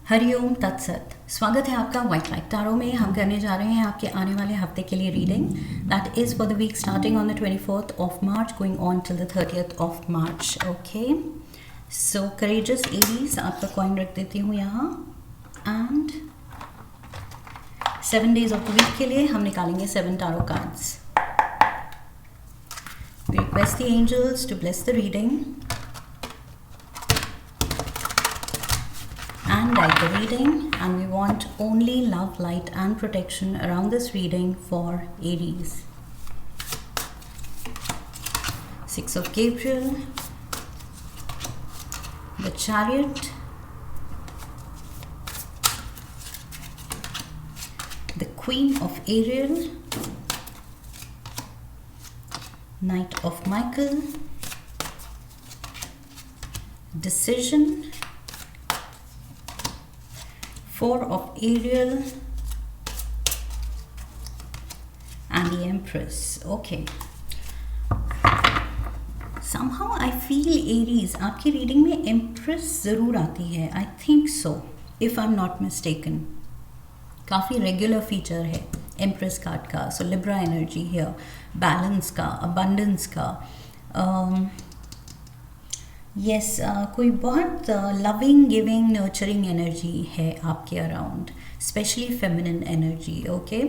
हरिओम तत्सत। स्वागत है आपका व्हाइट लाइट टैरो में। हम करने जा रहे हैं आपके आने वाले हफ्ते के लिए reading that is for the week starting on the 24th of March going on till the 30th of March. Okay, so courageous Aries, आपका कॉइन रख देती हूँ यहाँ and 7 days of the week के लिए हम निकालेंगे 7 tarot cards. We request the angels to bless the reading and guide the reading, and we want only love, light and protection around this reading for Aries. 6 of Gabriel, the Chariot, the Queen of Ariel, Knight of Michael, Decision, 4 of Ariel and the Empress. Okay, somehow I feel Aries, आपकी reading में Empress ज़रूर आती है। I think so, if I'm not mistaken. काफ़ी regular feature है Empress card का। So Libra energy here, balance का, abundance का, यस कोई बहुत लविंग, गिविंग, नर्चरिंग एनर्जी है आपके around, specially feminine energy. Okay,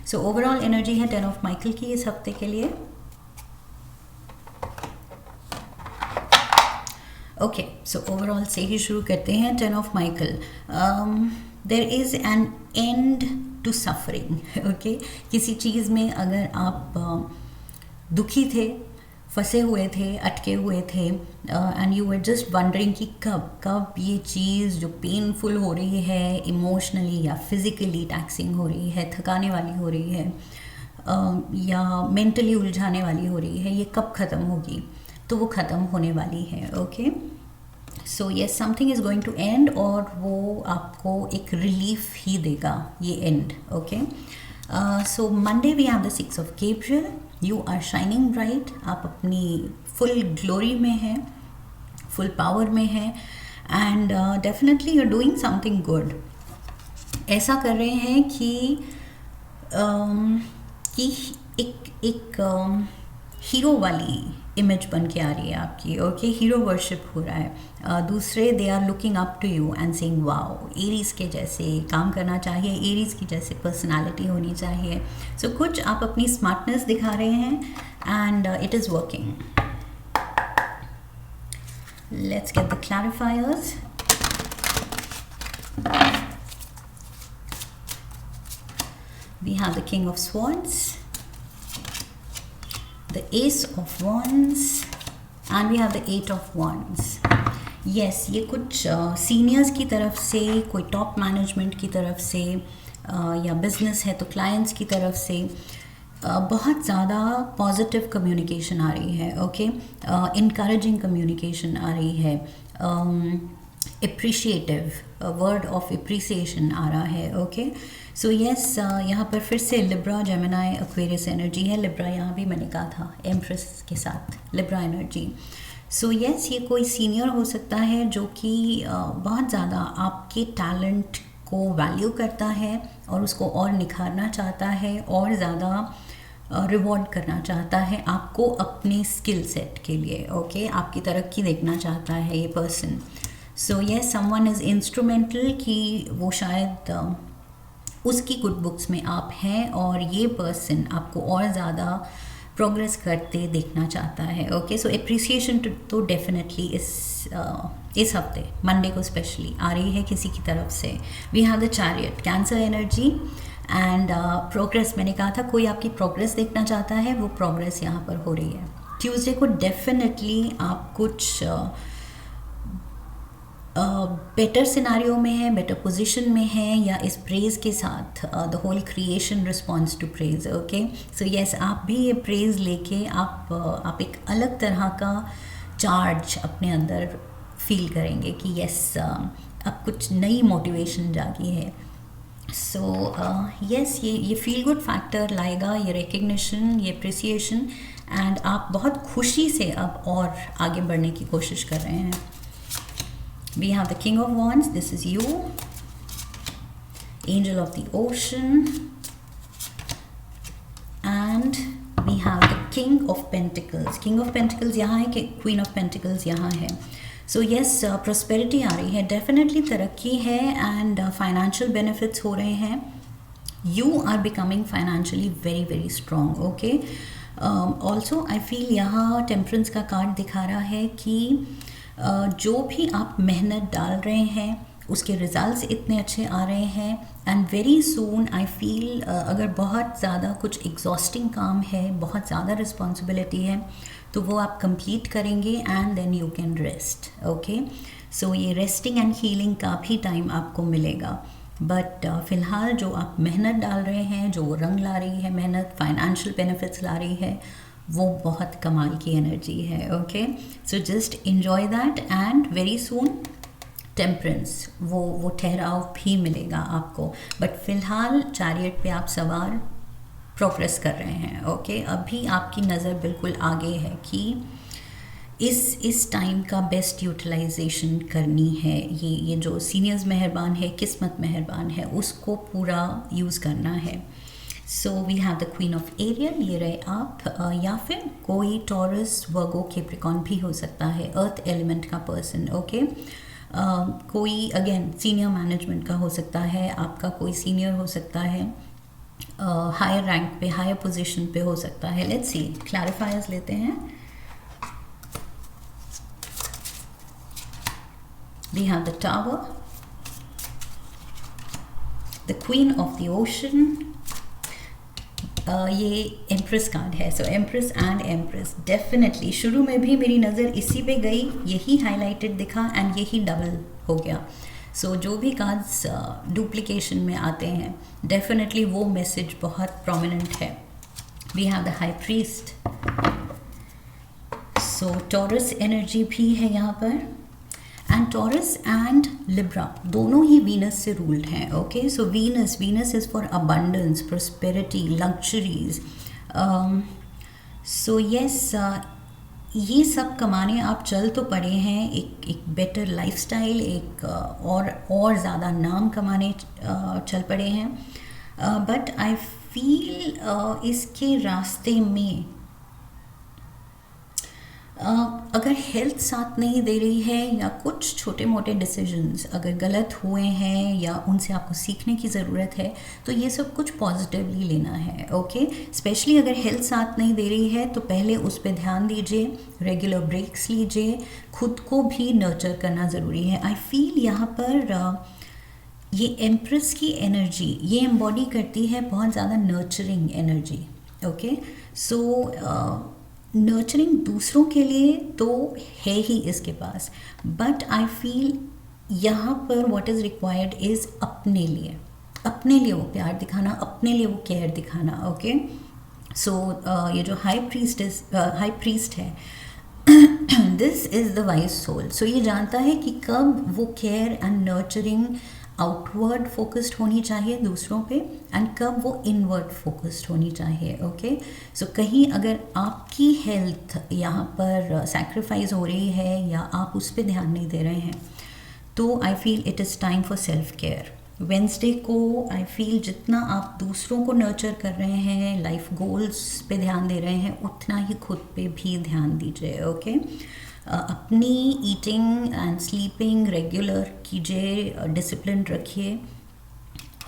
so overall energy है 10 ऑफ माइकल की इस हफ्ते के लिए। ओके, सो ओवरऑल से ही शुरू करते हैं। 10 of Michael, there is an end to suffering. Okay, किसी चीज़ में अगर आप दुखी थे, फंसे हुए थे, अटके हुए थे and you were just wondering कि कब ये चीज़ जो पेनफुल हो रही है, इमोशनली या फिज़िकली टैक्सिंग हो रही है, थकाने वाली हो रही है, या मेंटली उलझाने वाली हो रही है, ये कब ख़त्म होगी, तो वो ख़त्म होने वाली है। Okay, so yes, something is going to end और वो आपको एक रिलीफ ही देगा ये end. Okay, so Monday we have the 6 of Gabriel, you are shining bright, आप अपनी फुल ग्लोरी में हैं, फुल पावर में हैं and definitely you are doing something good. ऐसा कर रहे हैं कि एक हीरो वाली इमेज बन के आ रही है आपकी। ओके, हीरो वर्शिप हो रहा है। दूसरे they are looking up to you and saying wow, Aries के जैसे काम करना चाहिए, एरीज की जैसे पर्सनालिटी होनी चाहिए। सो कुछ आप अपनी स्मार्टनेस दिखा रहे हैं and it is working. Let's get the clarifiers. We have the king of swords, the ace of wands and we have the 8 of wands. yes, ये कुछ सीनियर्स की तरफ से, कोई टॉप मैनेजमेंट की तरफ से, या बिजनेस है तो क्लाइंट्स की तरफ से बहुत ज़्यादा पॉजिटिव कम्युनिकेशन आ रही है। ओके, इनकरेजिंग कम्युनिकेशन आ रही है, एप्रिशिएटिव वर्ड ऑफ एप्रिसिएशन आ रहा है। ओके, सो येस, यहाँ पर फिर से लिब्रा, जेमिनाई, एक्वेरियस एनर्जी है। लिब्रा यहाँ भी मैंने कहा था एम्प्रेस के साथ लिब्रा एनर्जी। सो येस, ये कोई सीनियर हो सकता है जो कि बहुत ज़्यादा आपके टैलेंट को वैल्यू करता है और उसको और निखारना चाहता है और ज़्यादा रिवॉर्ड करना चाहता है आपको अपने स्किल सेट के लिए। ओके, आपकी तरक्की देखना चाहता है ये person. So yes, someone is instrumental कि वो शायद उसकी गुड बुक्स में आप हैं और ये पर्सन आपको और ज़्यादा प्रोग्रेस करते देखना चाहता है। ओके, सो एप्रिसिएशन तो डेफिनेटली इस हफ्ते मंडे को स्पेशली आ रही है किसी की तरफ से। We have the chariot, cancer energy and progress. मैंने कहा था कोई आपकी प्रोग्रेस देखना चाहता है, वो प्रोग्रेस यहाँ पर हो रही है। ट्यूसडे को डेफिनेटली आप कुछ बेटर सिनारियो में है, बेटर पोजीशन में है, या इस प्रेज के साथ the whole creation response to praise. Okay, so yes, आप भी ये प्रेज लेके आप एक अलग तरह का चार्ज अपने अंदर फील करेंगे कि येस, अब कुछ नई मोटिवेशन जागी है। सो येस, ये फील गुड फैक्टर लाएगा, ये रिकग्निशन, ये अप्रिसिएशन, एंड आप बहुत खुशी से अब और आगे बढ़ने की कोशिश कर रहे हैं। We have the King of Wands, this is you, angel of the ocean, and we have the king of pentacles. king of pentacles यहाँ है कि queen of pentacles यहाँ है. सो यस, प्रॉस्पेरिटी आ रही है, डेफिनेटली तरक्की है एंड फाइनेंशियल बेनिफिट्स हो रहे हैं. You are becoming financially very very strong. Okay, also I feel यहाँ टेम्परेंस का कार्ड दिखा रहा है कि जो भी आप मेहनत डाल रहे हैं उसके रिजल्ट्स इतने अच्छे आ रहे हैं. And very soon I feel अगर बहुत ज़्यादा कुछ एग्जॉस्टिंग काम है, बहुत ज़्यादा रिस्पॉन्सिबिलिटी है, तो वो आप कंप्लीट करेंगे and then you can rest. Okay, so ये रेस्टिंग एंड हीलिंग का भी टाइम आपको मिलेगा. बट फ़िलहाल जो आप मेहनत डाल रहे हैं, जो रंग ला रही है मेहनत, फाइनेंशियल बेनिफिट्स ला रही है, वो बहुत कमाल की एनर्जी है. Okay, so just enjoy that and very soon temperance, वो ठहराव भी मिलेगा आपको. बट फिलहाल चैरियट पे आप सवार प्रोग्रेस कर रहे हैं. ओके, अभी आपकी नज़र बिल्कुल आगे है कि इस टाइम का बेस्ट यूटिलाइजेशन करनी है. ये जो सीनियर्स मेहरबान है, किस्मत मेहरबान है, उसको पूरा यूज़ करना है. So we have the queen of Ariel, ये रहे आप, या फिर कोई टॉरस, वर्गो, कैप्रिकॉर्न भी हो सकता है, अर्थ एलिमेंट का पर्सन. ओके, कोई अगेन सीनियर मैनेजमेंट का हो सकता है, आपका कोई सीनियर हो सकता है, हायर रैंक पे, हायर पोजीशन पे हो सकता है. लेट्स सी, क्लैरिफायर्स लेते हैं. We have the tower, the queen of the ocean, ये एम्प्रेस कार्ड है. So empress and empress, definitely शुरू में भी मेरी नज़र इसी पे गई, यही हाईलाइटेड दिखा एंड यही डबल हो गया. सो जो भी कार्ड्स डुप्लीकेशन में आते हैं, डेफिनेटली वो मैसेज बहुत प्रोमिनेंट है. We have the high priest, so Taurus energy भी है यहाँ पर. एंड टॉरस एंड लिब्रा दोनों ही वीनस से रूल्ड हैं. Okay, so Venus is for abundance, prosperity, luxuries. So yes, ये सब कमाने आप चल तो पड़े हैं, एक बेटर लाइफस्टाइल, एक और ज़्यादा नाम कमाने चल पड़े हैं. बट आई फील इसके रास्ते में अगर हेल्थ साथ नहीं दे रही है, या कुछ छोटे मोटे डिसीजंस अगर गलत हुए हैं, या उनसे आपको सीखने की ज़रूरत है, तो ये सब कुछ पॉजिटिवली लेना है. ओके, स्पेशली अगर हेल्थ साथ नहीं दे रही है तो पहले उस पर ध्यान दीजिए, रेगुलर ब्रेक्स लीजिए, खुद को भी नर्चर करना ज़रूरी है. आई फील यहाँ पर ये एम्प्रेस की एनर्जी ये एम्बॉडी करती है बहुत ज़्यादा नर्चरिंग एनर्जी. ओके, सो नर्चरिंग दूसरों के लिए तो है ही इसके पास, बट आई फील यहाँ पर व्हाट इज़ रिक्वायर्ड इज़ अपने लिए वो प्यार दिखाना, अपने लिए वो केयर दिखाना. ओके, सो ये जो हाई प्रीस्ट है, this is the wise soul. So ये जानता है कि कब वो care and nurturing outward focused होनी चाहिए दूसरों पे, एंड कब वो इनवर्ड फोकस्ड होनी चाहिए. ओके, सो कहीं अगर आपकी हेल्थ यहाँ पर सैक्रिफाइस हो रही है, या आप उस पर ध्यान नहीं दे रहे हैं, तो I feel it is time for self care. Wednesday को आई फील जितना आप दूसरों को नर्चर कर रहे हैं, लाइफ गोल्स पे ध्यान दे रहे हैं, उतना ही खुद पे भी ध्यान दीजिए. ओके, अपनी ईटिंग एंड स्लीपिंग रेगुलर कीजिए, डिसिप्लिन रखिए,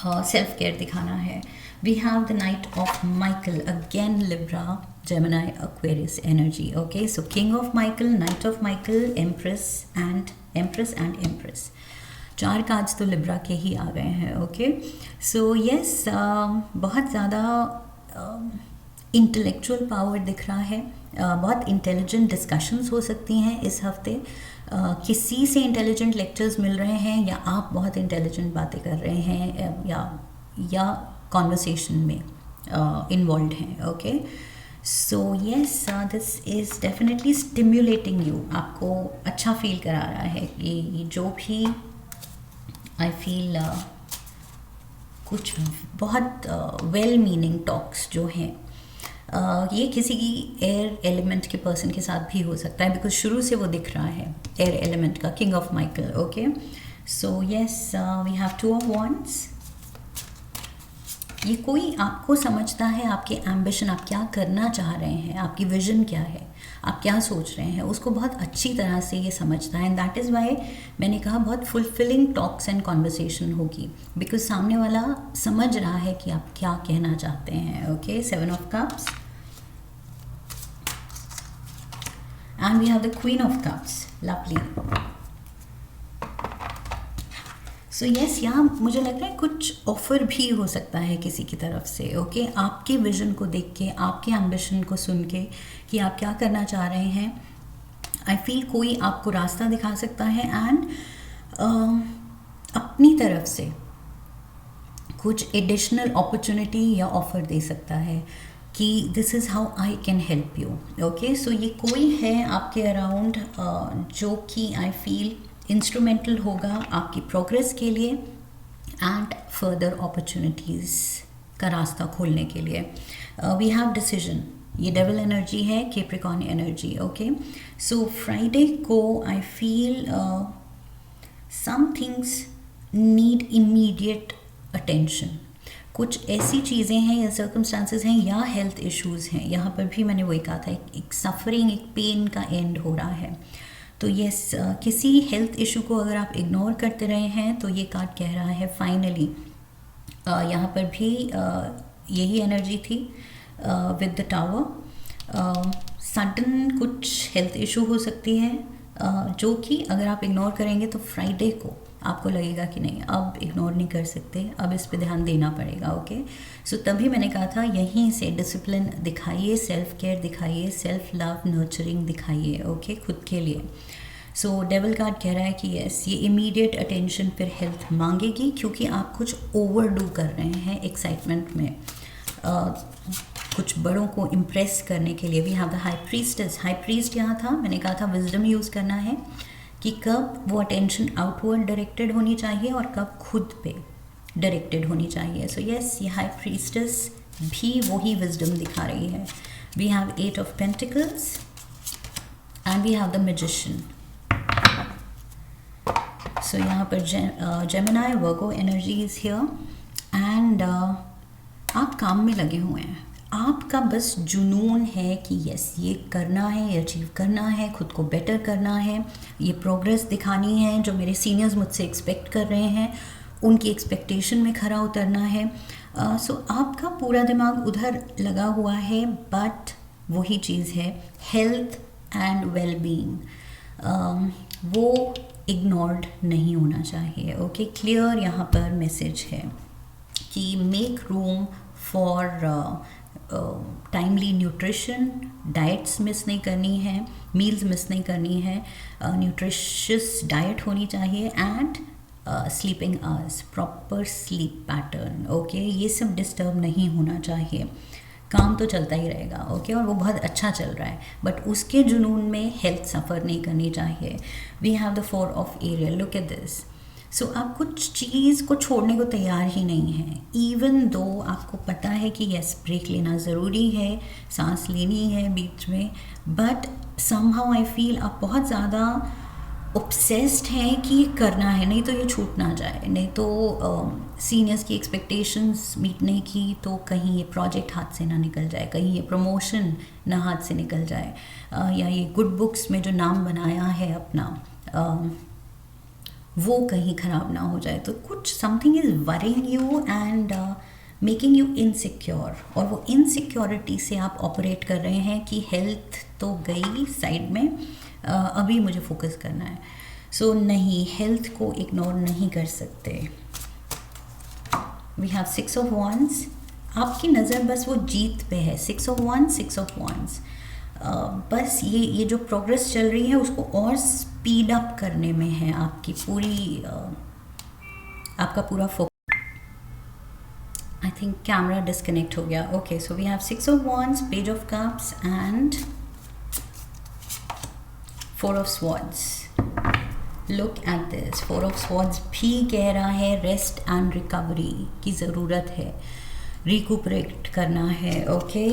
सेल्फ केयर दिखाना है. We have the knight of Michael, again Libra, Gemini, Aquarius energy. Okay, so king of Michael, knight of Michael, empress and empress. 4 cards तो Libra के ही आ गए हैं. Okay, so yes, बहुत ज़्यादा इंटेलेक्चुअल पावर दिख रहा है. बहुत इंटेलिजेंट डिस्कशंस हो सकती हैं इस हफ्ते. किसी से इंटेलिजेंट लेक्चर्स मिल रहे हैं, या आप बहुत इंटेलिजेंट बातें कर रहे हैं, या कॉन्वर्सेशन में इन्वॉल्व हैं. Okay, so yes, this is definitely stimulating you. आपको अच्छा फील करा रहा है ये जो भी आई फील कुछ बहुत वेल मीनिंग टॉक्स जो हैं, ये किसी की एयर एलिमेंट के पर्सन के साथ भी हो सकता है, बिकॉज शुरू से वो दिख रहा है एयर एलिमेंट का, king of Michael. Okay, so yes, we have 2 of wands, ये कोई आपको समझता है, आपके एम्बिशन, आप क्या करना चाह रहे हैं, आपकी विजन क्या है, आप क्या सोच रहे हैं, उसको बहुत अच्छी तरह से ये समझता है। एंड दैट इज़ वाई मैंने कहा बहुत फुलफिलिंग टॉक्स एंड कॉन्वर्सेशन होगी, बिकॉज सामने वाला समझ रहा है कि आप क्या कहना चाहते हैं। Okay, 7 of cups and we have the queen of cups. Lovely. So yes, यहाँ मुझे लग रहा है कुछ ऑफर भी हो सकता है किसी की तरफ से। ओके, आपके विजन को देख के, आपके एम्बिशन को सुन के कि आप क्या करना चाह रहे हैं, आई फील कोई आपको रास्ता दिखा सकता है एंड अपनी तरफ से कुछ एडिशनल अपॉर्चुनिटी या ऑफर दे सकता है कि this is how I can help you. Okay, so ये कोई है आपके अराउंड जो कि आई फील इंस्ट्रूमेंटल होगा आपकी प्रोग्रेस के लिए एंड फर्दर अपॉर्चुनिटीज़ का रास्ता खोलने के लिए। वी हैव डिसीजन, ये डेविल एनर्जी है, Capricorn energy. Okay, so Friday को I feel some things need immediate attention. कुछ ऐसी चीज़ें हैं या सर्कमस्टांसेस हैं या हेल्थ इश्यूज़ हैं, यहाँ पर भी मैंने वही कहा था, एक सफरिंग, एक पेन का एंड हो रहा है। तो यस, किसी हेल्थ इशू को अगर आप इग्नोर करते रहे हैं तो ये कार्ड कह रहा है फाइनली, यहाँ पर भी यही एनर्जी थी विद द टावर। सडन कुछ हेल्थ इशू हो सकती है जो कि अगर आप इग्नोर करेंगे तो फ्राइडे को आपको लगेगा कि नहीं, अब इग्नोर नहीं कर सकते, अब इस पे ध्यान देना पड़ेगा। ओके, सो तभी मैंने कहा था यहीं से डिसिप्लिन दिखाइए, सेल्फ केयर दिखाइए, सेल्फ लव नर्चरिंग दिखाइए। ओके, खुद के लिए। सो डेविल कार्ड कह रहा है कि यस, ये इमीडिएट अटेंशन फिर हेल्थ मांगेगी क्योंकि आप कुछ ओवरडू कर रहे हैं एक्साइटमेंट में, कुछ बड़ों को इम्प्रेस करने के लिए। We have the high priestess. High priest यहाँ था, मैंने कहा था विजडम यूज़ करना है कि कब वो अटेंशन आउटवर्ड डायरेक्टेड होनी चाहिए और कब खुद पे डायरेक्टेड होनी चाहिए। सो यस, ये हाई प्रीस्टेस भी वही विजडम दिखा रही है। We have 8 of pentacles and we have the magician. So यहाँ पर Gemini Virgo energy is here and आप काम में लगे हुए हैं। आपका बस जुनून है कि यस, ये करना है, ये अचीव करना है, खुद को बेटर करना है, ये प्रोग्रेस दिखानी है, जो मेरे सीनियर्स मुझसे एक्सपेक्ट कर रहे हैं उनकी एक्सपेक्टेशन में खरा उतरना है। सो आपका पूरा दिमाग उधर लगा हुआ है, बट वही चीज़ है, हेल्थ एंड वेल बीइंग, वो इग्नोर्ड नहीं होना चाहिए। ओके, क्लियर यहाँ पर मैसेज है कि make room for timely nutrition, diets miss नहीं करनी है, मील्स मिस नहीं करनी है, न्यूट्रिशियस डाइट होनी चाहिए and sleeping hours, proper sleep pattern. Okay, ये सब डिस्टर्ब नहीं होना चाहिए। काम तो चलता ही रहेगा, ओके, और वो बहुत अच्छा चल रहा है, बट उसके जुनून में हेल्थ सफ़र नहीं करनी चाहिए। We have the 4 of aerial, look at this. So आप कुछ चीज़ को छोड़ने को तैयार ही नहीं हैं, इवन दो आपको पता है कि यस, ब्रेक लेना ज़रूरी है, सांस लेनी है बीच में, बट समहाउ आई फील आप बहुत ज़्यादा ऑब्सेस्ड हैं कि ये करना है, नहीं तो ये छूट ना जाए, नहीं तो सीनियर्स की एक्सपेक्टेशंस मीट नहीं की तो कहीं ये प्रोजेक्ट हाथ से ना निकल जाए, कहीं ये प्रमोशन ना हाथ से निकल जाए, या ये गुड बुक्स में जो नाम बनाया है अपना वो कहीं ख़राब ना हो जाए। तो कुछ something is worrying you and making you insecure, और वो इनसिक्योरिटी से आप ऑपरेट कर रहे हैं कि हेल्थ तो गई साइड में, अभी मुझे फोकस करना है। सो नहीं, हेल्थ को इग्नोर नहीं कर सकते। We have 6 of wands। आपकी नज़र बस वो जीत पे है, 6 ऑफ wands, 6 ऑफ wands। बस ये जो प्रोग्रेस चल रही है उसको और स्पीड अप करने में है आपकी पूरी आपका पूरा focus. I think camera disconnect हो गया। Okay, so we have 6 of wands, page of cups and 4 of swords। Look at this, 4 of swords भी कह रहा है रेस्ट एंड रिकवरी की ज़रूरत है, रिकूपरेट करना है। Okay,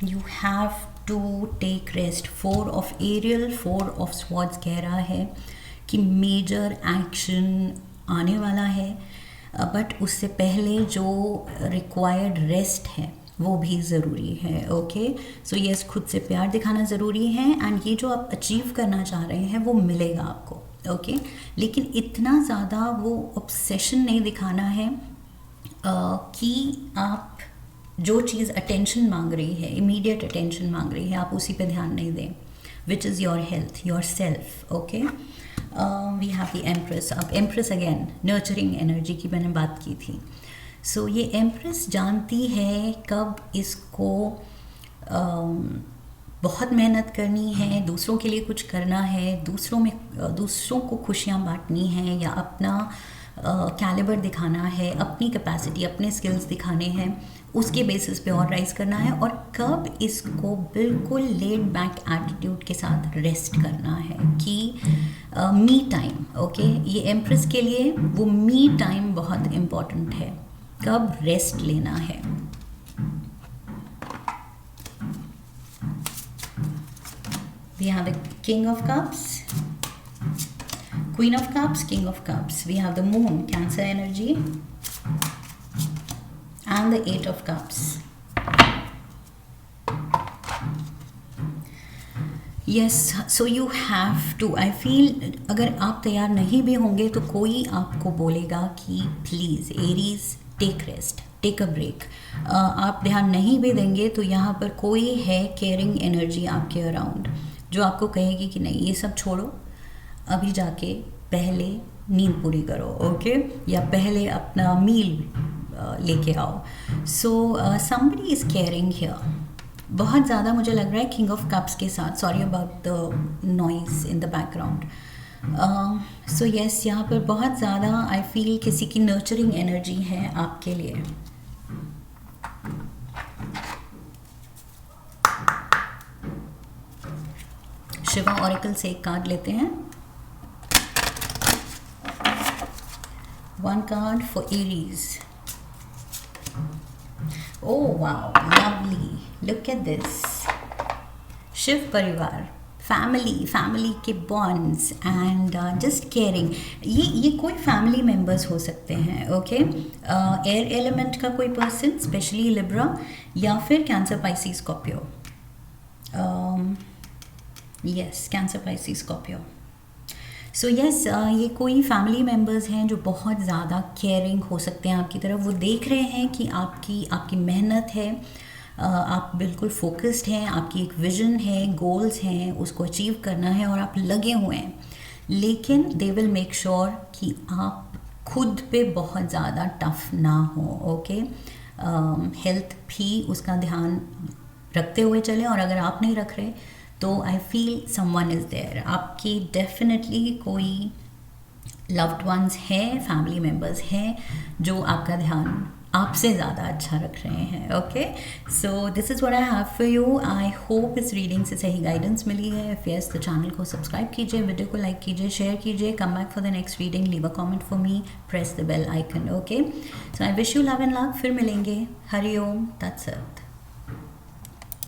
you have to take rest. 4 of aerial, 4 of swords कह रहा है कि मेजर एक्शन आने वाला है, बट उससे पहले जो रिक्वायर्ड रेस्ट है वो भी ज़रूरी है। ओके, सो यस, खुद से प्यार दिखाना ज़रूरी है, एंड ये जो आप अचीव करना चाह रहे हैं वो मिलेगा आपको। ओके, लेकिन इतना ज़्यादा वो ऑब्सेशन नहीं दिखाना है कि आप जो चीज़ अटेंशन मांग रही है, इमीडिएट अटेंशन मांग रही है, आप उसी पे ध्यान नहीं दें, which is your health, your self. Okay, we have the empress. अब एम्प्रेस अगेन नर्चरिंग एनर्जी की मैंने बात की थी। सो ये एम्प्रेस जानती है कब इसको बहुत मेहनत करनी है, दूसरों के लिए कुछ करना है, दूसरों को खुशियाँ बांटनी है, या अपना कैलिबर दिखाना है, अपनी कैपेसिटी, अपने स्किल्स दिखाने हैं, उसके बेसिस पे और राइज करना है, और कब इसको बिल्कुल लेड बैक एटीट्यूड के साथ रेस्ट करना है कि मी टाइम। ओके, ये एम्प्रेस के लिए वो मी टाइम बहुत इम्पॉर्टेंट है, कब रेस्ट लेना है। We have the King of Cups, Queen of Cups, King of Cups. We have the Moon, Cancer energy, and the Eight of Cups. Yes, so you have to, I feel अगर आप तैयार नहीं भी होंगे तो कोई आपको बोलेगा कि please Aries take rest, take a break. आप ध्यान नहीं भी देंगे तो यहाँ पर कोई है केयरिंग एनर्जी आपके अराउंड जो आपको कहेगी कि नहीं, ये सब छोड़ो, अभी जाके पहले नींद पूरी करो। ओके, या पहले अपना मील लेके आओ। So somebody is caring here. बहुत ज़्यादा मुझे लग रहा है किंग ऑफ कप्स के साथ, sorry about the noise in the background. So yes, यहाँ पर बहुत ज़्यादा आई फील किसी की नर्चरिंग एनर्जी है आपके लिए। शिवा ऑरेकल से एक कार्ड लेते हैं। One card for Aries. Oh wow, lovely, look at this. Shiv परिवार, फैमिली के बॉन्ड्स एंड जस्ट केयरिंग। ये कोई फैमिली मेम्बर्स हो सकते हैं। ओके, एयर एलिमेंट का कोई पर्सन, स्पेशली लिब्रा, या फिर cancer, Pisces, Scorpio. Yes, cancer, Pisces, Scorpio. सो यस, ये कोई फैमिली मेम्बर्स हैं जो बहुत ज़्यादा केयरिंग हो सकते हैं आपकी तरफ। वो देख रहे हैं कि आपकी मेहनत है, आप बिल्कुल फोकस्ड हैं, आपकी एक विजन है, गोल्स हैं, उसको अचीव करना है और आप लगे हुए हैं। लेकिन दे विल मेक श्योर कि आप खुद पे बहुत ज़्यादा टफ ना हो। ओके, हेल्थ भी उसका ध्यान रखते हुए चलें, और अगर आप नहीं रख रहे तो I feel someone is there. आपकी डेफिनेटली कोई लव्ड वंस हैं, फैमिली मेम्बर्स हैं जो आपका ध्यान आपसे ज़्यादा अच्छा रख रहे हैं। Okay, so this is what I have for you. I hope इस रीडिंग से सही गाइडेंस मिली है। इफ यस, तो चैनल को सब्सक्राइब कीजिए, वीडियो को लाइक कीजिए, शेयर कीजिए, come back for the next reading, leave a comment for me, press the bell icon. Okay, so I wish you love and luck. फिर मिलेंगे। हरि ओम तत्सत।